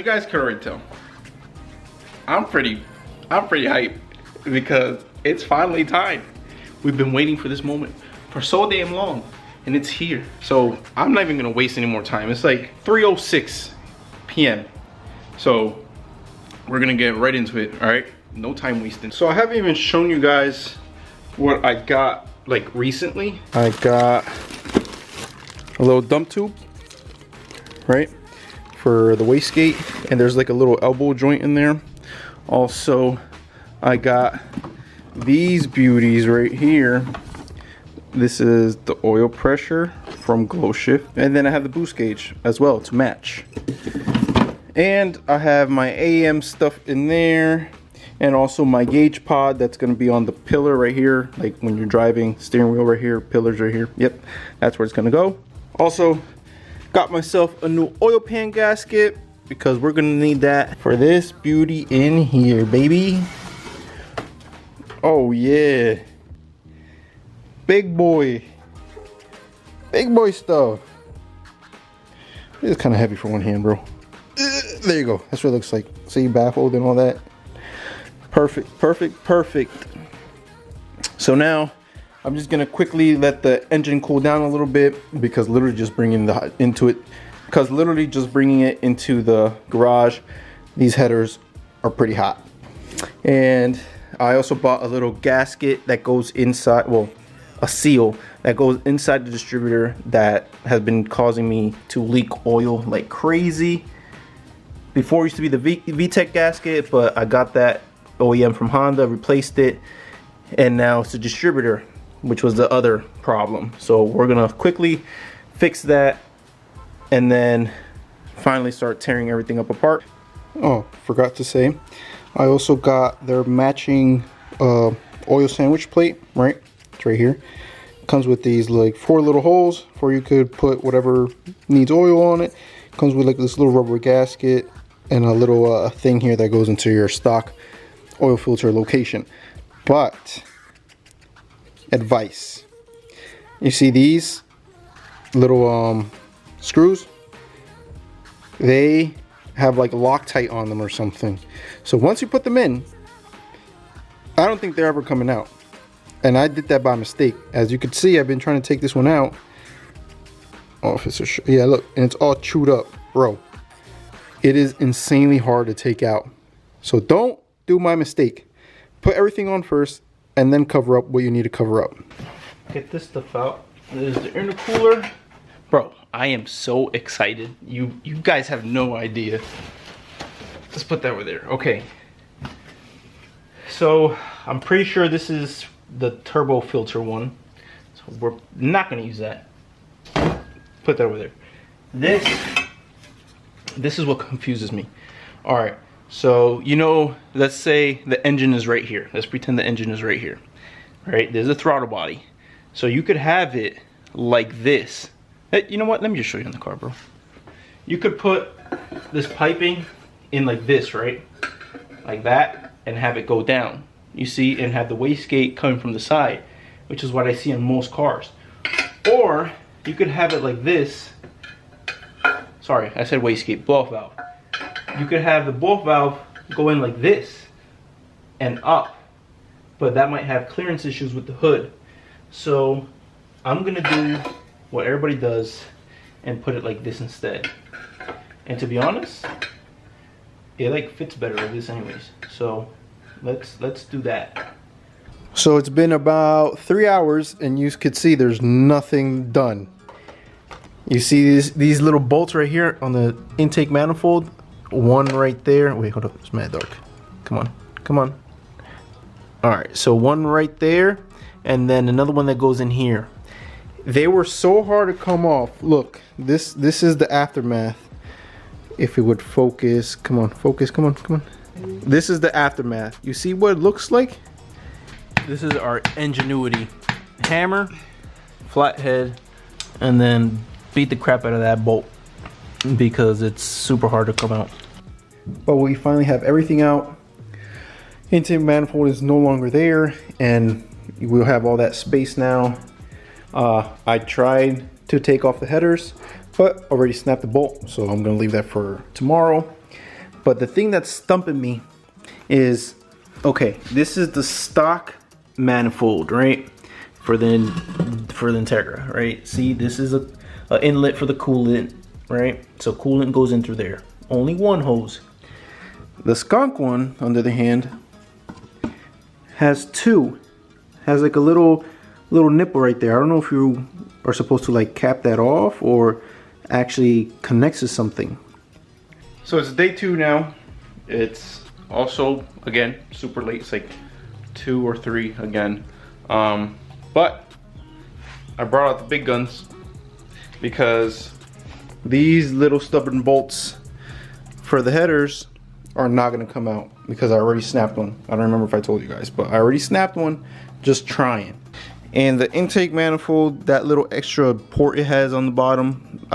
guys can already tell, I'm pretty hyped because it's finally time. We've been waiting for this moment for so damn long, and it's here. So I'm not even gonna waste any more time. It's like 3:06 p.m. So we're gonna get right into it, all right? No time wasting. So I haven't even shown you guys what I got like recently. I got a little dump tube, right, for the wastegate, and there's like a little elbow joint in there. Also, I got these beauties right here. This is the oil pressure from Glow Shift, and then I have the boost gauge as well to match. And I have my AM stuff in there, and also my gauge pod that's going to be on the pillar right here, like when you're driving, steering wheel right here, pillars right here. Yep, that's where it's going to go. Also got myself a new oil pan gasket because we're going to need that for this beauty in here, baby. Oh yeah, big boy stuff. It's kind of heavy for one hand, bro. There you go. That's what it looks like. See, baffled and all that. Perfect. So now I'm just gonna quickly let the engine cool down a little bit because literally just bringing it into the garage, these headers are pretty hot. And I also bought a little gasket that goes inside, well, a seal that goes inside the distributor that has been causing me to leak oil like crazy. Before it used to be the VTEC gasket, but I got that OEM from Honda, replaced it, and now it's a distributor, which was the other problem. So we're gonna quickly fix that and then finally start tearing everything up apart. Oh, forgot to say, I also got their matching oil sandwich plate, right? It's right here. It comes with these like 4 little holes where you could put whatever needs oil on it. It comes with like this little rubber gasket and a little thing here that goes into your stock oil filter location. But advice, you see these little screws, they have like Loctite on them or something. So once you put them in, I don't think they're ever coming out. And I did that by mistake. As you can see, I've been trying to take this one out. Oh, if it's yeah, look, and it's all chewed up, bro. It is insanely hard to take out. So don't do my mistake. Put everything on first and then cover up what you need to cover up. Get this stuff out. There's the intercooler. Bro, I am so excited. You guys have no idea. Let's put that over there. Okay. So I'm pretty sure this is the turbo filter one. So we're not gonna use that. Put that over there. This is what confuses me. All right, so you know, let's say the engine is right here. Let's pretend the engine is right here. All right, there's a throttle body. So you could have it like this. Hey, you know what? Let me just show you in the car, bro. You could put this piping in like this, right? Like that, and have it go down. You see, and have the wastegate coming from the side, which is what I see in most cars. Or you could have it like this. Sorry, I said wastegate, blow-off valve. You could have the blow-off valve go in like this and up, but that might have clearance issues with the hood. So I'm gonna do what everybody does and put it like this instead. And to be honest, it like fits better like this anyways. So let's do that. So it's been about 3 hours and you could see there's nothing done. You see these little bolts right here on the intake manifold. One right there. Wait, hold up, it's mad dark. Come on. All right, so one right there, and then another one that goes in here. They were so hard to come off. Look, this is the aftermath. If it would focus, come on. This is the aftermath. You see what it looks like? This is our Ingenuity hammer, flathead, and then beat the crap out of that bolt because it's super hard to come out. But we finally have everything out. Intake manifold is no longer there, and we'll have all that space now. I tried to take off the headers, but already snapped the bolt, so I'm gonna leave that for tomorrow. But the thing that's stumping me is, okay, this is the stock manifold, right? For the Integra, right? See, this is a inlet for the coolant, right? So coolant goes in through there. Only one hose. The skunk one, on the other hand, has two. Has like a little nipple right there. I don't know if you are supposed to like cap that off or actually connects to something. So it's day 2 now. It's also, again, super late. It's like 2 or 3 again. But I brought out the big guns because these little stubborn bolts for the headers are not gonna come out because I already snapped one. I don't remember if I told you guys, but I already snapped one just trying. And the intake manifold, that little extra port it has on the bottom,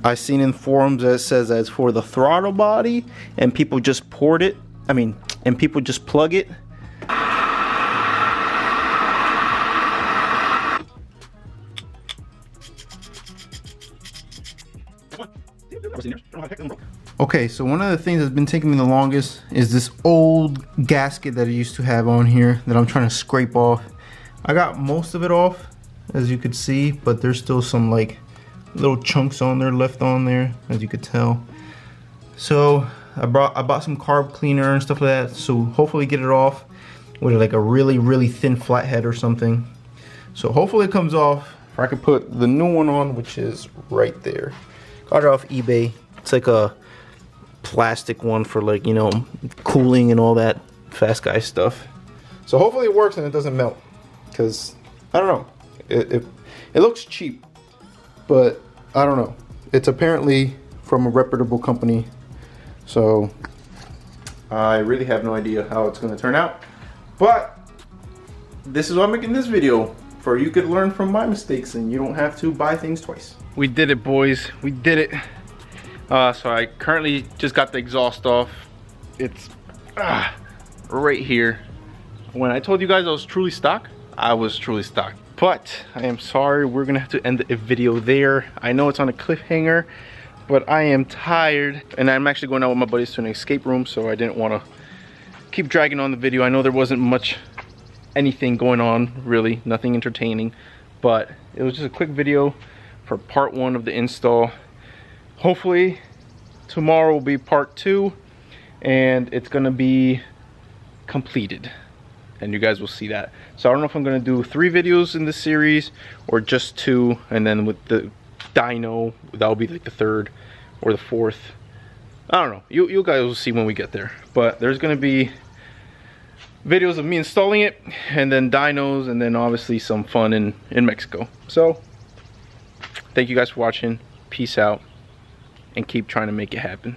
I've seen in forums that it says that it's for the throttle body, and people just port it. And people just plug it. Okay, so one of the things that's been taking me the longest is this old gasket that I used to have on here that I'm trying to scrape off. I got most of it off, as you could see, but there's still some like little chunks on there left on there, as you could tell. So I bought some carb cleaner and stuff like that, so hopefully get it off with like a really thin flathead or something. So hopefully it comes off. Or I could put the new one on, which is right there. Got it off eBay. It's like a plastic one for, like, you know, cooling and all that fast guy stuff. So hopefully it works and it doesn't melt, because I don't know, it looks cheap, but I don't know, it's apparently from a reputable company, so I really have no idea how it's going to turn out. But this is why I'm making this video, for you could learn from my mistakes and you don't have to buy things twice. We did it, boys. We did it. So I currently just got the exhaust off. It's right here. When I told you guys I was truly stock, I was truly stock. But I am sorry, we're gonna have to end the video there. I know it's on a cliffhanger, but I am tired. And I'm actually going out with my buddies to an escape room, so I didn't want to keep dragging on the video. I know there wasn't much anything going on, really, nothing entertaining, but it was just a quick video for part 1 of the install. Hopefully tomorrow will be part 2 and it's gonna be completed and you guys will see that. So I don't know if I'm gonna do 3 videos in this series or just 2, and then with the dyno that'll be like the 3rd or the 4th. I don't know, you guys will see when we get there. But there's gonna be videos of me installing it, and then dynos, and then obviously some fun in Mexico. So thank you guys for watching. Peace out, and keep trying to make it happen.